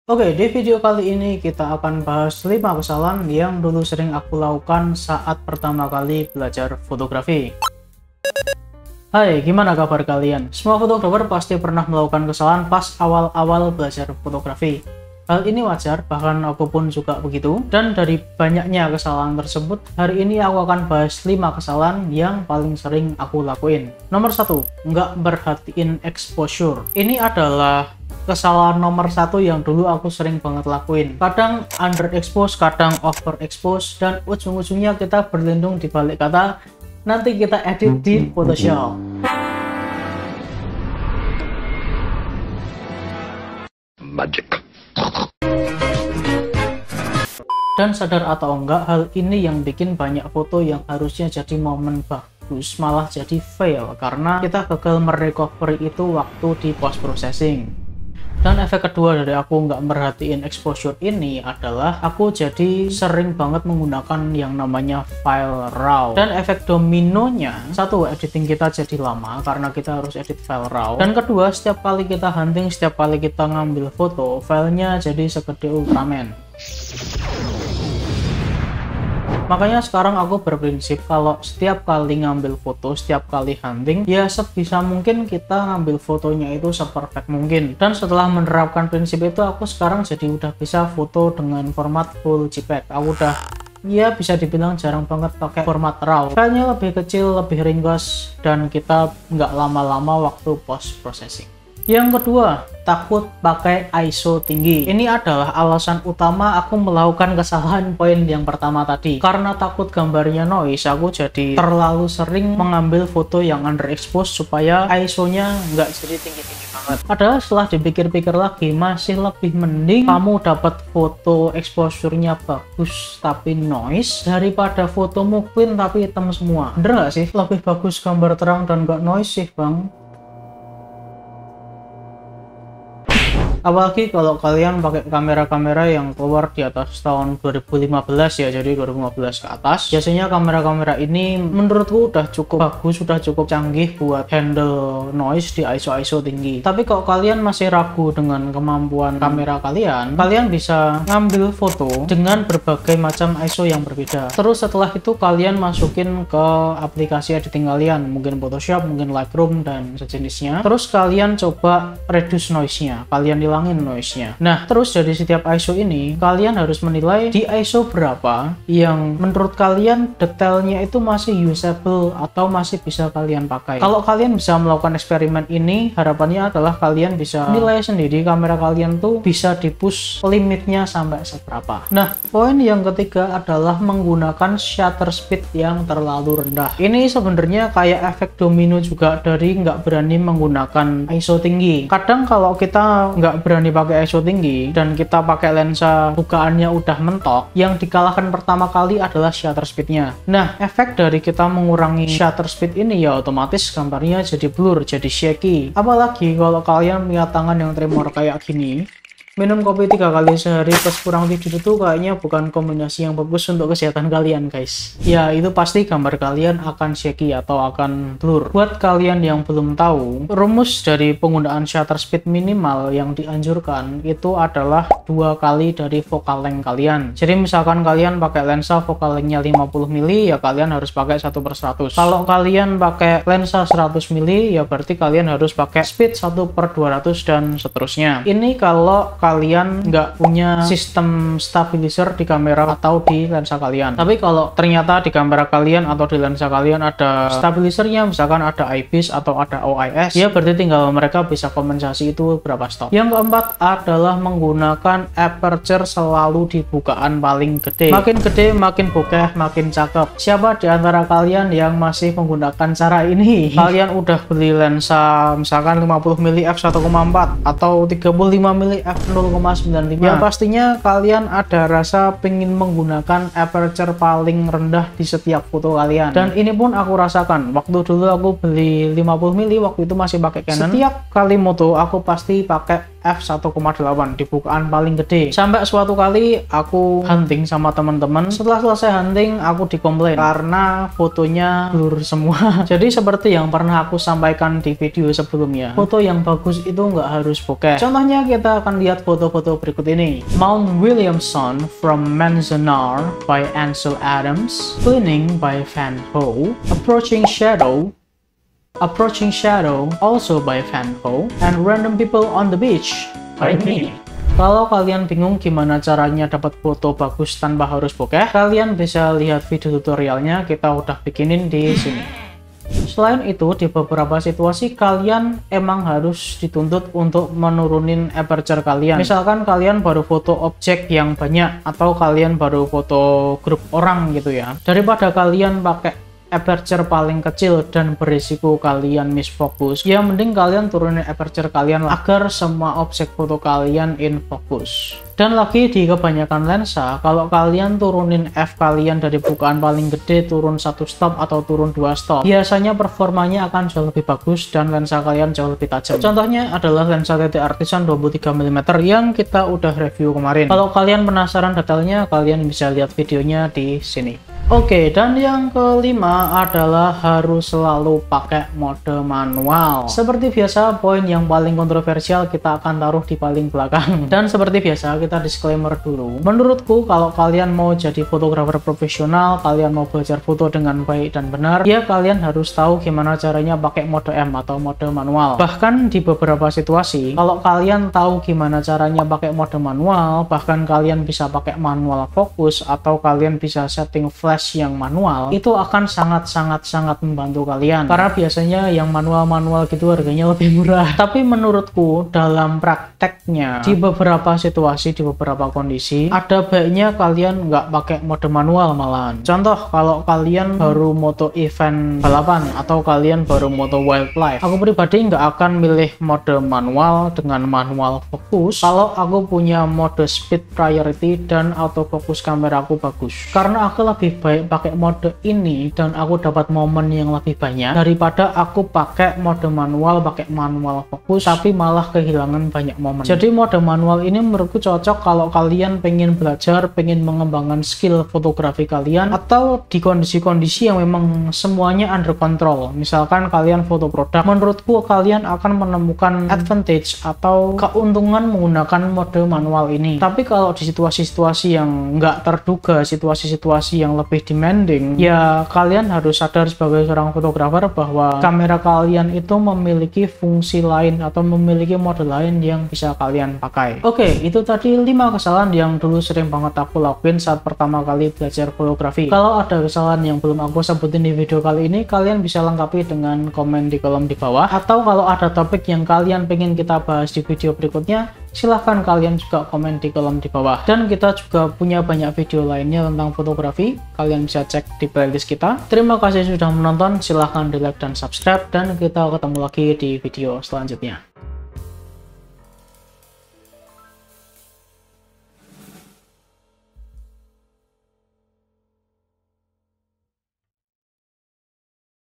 Oke, di video kali ini kita akan bahas 5 kesalahan yang dulu sering aku lakukan saat pertama kali belajar fotografi. Hai, gimana kabar kalian? Semua fotografer pasti pernah melakukan kesalahan pas awal-awal belajar fotografi. Hal ini wajar, bahkan aku pun juga begitu. Dan dari banyaknya kesalahan tersebut, hari ini aku akan bahas 5 kesalahan yang paling sering aku lakuin. Nomor 1, nggak merhatiin exposure. Ini adalah kesalahan nomor 1 yang dulu aku sering banget lakuin. Kadang underexpose, kadang overexpose, dan ujung-ujungnya kita berlindung di balik kata nanti kita edit di Photoshop. Magic. Dan sadar atau enggak, hal ini yang bikin banyak foto yang harusnya jadi momen bagus malah jadi fail karena kita gagal merecovery itu waktu di post processing. Dan efek kedua dari aku nggak merhatiin exposure ini adalah aku jadi sering banget menggunakan yang namanya file raw. Dan efek dominonya, satu, editing kita jadi lama karena kita harus edit file raw. Dan kedua, setiap kali kita hunting, setiap kali kita ngambil foto, filenya jadi segede Ultraman. Makanya sekarang aku berprinsip kalau setiap kali ngambil foto, setiap kali hunting, ya sebisa mungkin kita ngambil fotonya itu seperfect mungkin. Dan setelah menerapkan prinsip itu, aku sekarang jadi udah bisa foto dengan format full JPEG. Aku udah, ya bisa dibilang jarang banget pakai format RAW. Filenya lebih kecil, lebih ringkas, dan kita nggak lama-lama waktu post processing. Yang kedua, takut pakai ISO tinggi. Ini adalah alasan utama aku melakukan kesalahan poin yang pertama tadi. Karena takut gambarnya noise, aku jadi terlalu sering mengambil foto yang underexpose supaya ISO-nya nggak jadi tinggi-tinggi banget. Padahal setelah dipikir-pikir lagi, masih lebih mending kamu dapat foto exposure-nya bagus tapi noise daripada fotomu clean tapi hitam semua. Bener nggak sih? Lebih bagus gambar terang dan nggak noise sih, Bang. Apalagi kalau kalian pakai kamera-kamera yang keluar di atas tahun 2015 ya, jadi 2015 ke atas. Biasanya kamera-kamera ini menurutku udah cukup bagus, sudah cukup canggih buat handle noise di ISO tinggi. Tapi kalau kalian masih ragu dengan kemampuan kamera kalian, kalian bisa ngambil foto dengan berbagai macam ISO yang berbeda. Terus setelah itu kalian masukin ke aplikasi editing kalian, mungkin Photoshop, mungkin Lightroom, dan sejenisnya. Terus kalian coba reduce noise-nya, kalian hilangin noise-nya. Nah, terus dari setiap ISO ini, kalian harus menilai di ISO berapa yang menurut kalian detailnya itu masih usable atau masih bisa kalian pakai. Kalau kalian bisa melakukan eksperimen ini, harapannya adalah kalian bisa nilai sendiri kamera kalian tuh bisa di-push limitnya sampai seberapa. Nah, poin yang ketiga adalah menggunakan shutter speed yang terlalu rendah. Ini sebenarnya kayak efek domino juga dari nggak berani menggunakan ISO tinggi. Kadang kalau kita nggak berani pakai ISO tinggi dan kita pakai lensa bukaannya udah mentok, yang dikalahkan pertama kali adalah shutter speednya. Nah, efek dari kita mengurangi shutter speed ini ya otomatis gambarnya jadi blur, jadi shaky. Apalagi kalau kalian punya tangan yang tremor kayak gini, minum kopi 3 kali sehari plus kurang tidur itu kayaknya bukan kombinasi yang bagus untuk kesehatan kalian, guys. Ya, itu pasti gambar kalian akan shaky atau akan blur. Buat kalian yang belum tahu, rumus dari penggunaan shutter speed minimal yang dianjurkan itu adalah 2 kali dari focal length kalian. Jadi misalkan kalian pakai lensa focal length-nya 50 mili, ya kalian harus pakai 1/100. Kalau kalian pakai lensa 100 mili, ya berarti kalian harus pakai speed 1/200 dan seterusnya. Ini kalau kalian nggak punya sistem stabilizer di kamera atau di lensa kalian. Tapi kalau ternyata di kamera kalian atau di lensa kalian ada stabilizernya, misalkan ada IBIS atau ada OIS, ya berarti tinggal mereka bisa kompensasi itu berapa stop. Yang keempat adalah menggunakan aperture selalu di bukaan paling gede. Makin gede, makin bokeh, makin cakep. Siapa di antara kalian yang masih menggunakan cara ini? Kalian udah beli lensa misalkan 50 mili f1,4 atau 35 mili f0,95. Ya pastinya kalian ada rasa pengen menggunakan aperture paling rendah di setiap foto kalian. Dan ini pun aku rasakan. Waktu dulu aku beli 50 mili, waktu itu masih pakai Canon. Setiap kali moto aku pasti pakai f1,8 di bukaan paling gede. Sampai suatu kali aku hunting sama teman-teman, setelah selesai hunting aku dikomplain karena fotonya blur semua. Jadi seperti yang pernah aku sampaikan di video sebelumnya, foto yang bagus itu nggak harus bokeh. Contohnya kita akan lihat foto-foto berikut ini. Mount Williamson from Manzanar by Ansel Adams, Cleaning by Van Gogh, Approaching Shadow also by Van Gogh, and Random People on the Beach by me. Kalau kalian bingung gimana caranya dapat foto bagus tanpa harus bokeh, kalian bisa lihat video tutorialnya, kita udah bikinin di sini. Selain itu, di beberapa situasi kalian emang harus dituntut untuk menurunin aperture kalian. Misalkan kalian baru foto objek yang banyak, atau kalian baru foto grup orang gitu ya. Daripada kalian pakai aperture paling kecil dan berisiko kalian misfokus, ya mending kalian turunin aperture kalian agar semua objek foto kalian in focus. Dan lagi di kebanyakan lensa, kalau kalian turunin f kalian dari bukaan paling gede turun 1 stop atau turun 2 stop, biasanya performanya akan jauh lebih bagus dan lensa kalian jauh lebih tajam. Contohnya adalah lensa TT Artisan 23mm yang kita udah review kemarin. Kalau kalian penasaran detailnya, kalian bisa lihat videonya di sini. Oke, dan yang kelima adalah harus selalu pakai mode manual. Seperti biasa, poin yang paling kontroversial kita akan taruh di paling belakang. Dan seperti biasa, kita disclaimer dulu. Menurutku, kalau kalian mau jadi fotografer profesional, kalian mau belajar foto dengan baik dan benar, ya kalian harus tahu gimana caranya pakai mode M atau mode manual. Bahkan di beberapa situasi, kalau kalian tahu gimana caranya pakai mode manual, bahkan kalian bisa pakai manual fokus atau kalian bisa setting flash yang manual, itu akan sangat membantu kalian, karena biasanya yang manual gitu harganya lebih murah. Tapi menurutku dalam prakteknya di beberapa situasi, di beberapa kondisi, ada baiknya kalian nggak pakai mode manual malahan. Contoh, kalau kalian baru moto event balapan atau kalian baru moto wildlife, aku pribadi nggak akan milih mode manual dengan manual fokus kalau aku punya mode speed priority dan autofocus kameraku bagus, karena aku lebih baik pakai mode ini dan aku dapat momen yang lebih banyak daripada aku pakai mode manual, pakai manual fokus tapi malah kehilangan banyak momen. Jadi mode manual ini menurutku cocok kalau kalian pengen belajar, pengen mengembangkan skill fotografi kalian, atau di kondisi-kondisi yang memang semuanya under control. Misalkan kalian foto produk, menurutku kalian akan menemukan advantage atau keuntungan menggunakan mode manual ini. Tapi kalau di situasi-situasi yang nggak terduga, situasi-situasi yang lebih demanding, ya kalian harus sadar sebagai seorang fotografer bahwa kamera kalian itu memiliki fungsi lain atau memiliki mode lain yang bisa kalian pakai. Oke, itu tadi 5 kesalahan yang dulu sering banget aku lakuin saat pertama kali belajar fotografi. Kalau ada kesalahan yang belum aku sebutin di video kali ini, kalian bisa lengkapi dengan komen di kolom di bawah, atau kalau ada topik yang kalian pengen kita bahas di video berikutnya, silahkan kalian juga komen di kolom di bawah. Dan kita juga punya banyak video lainnya tentang fotografi, kalian bisa cek di playlist kita. Terima kasih sudah menonton, silahkan di like dan subscribe, dan kita ketemu lagi di video selanjutnya.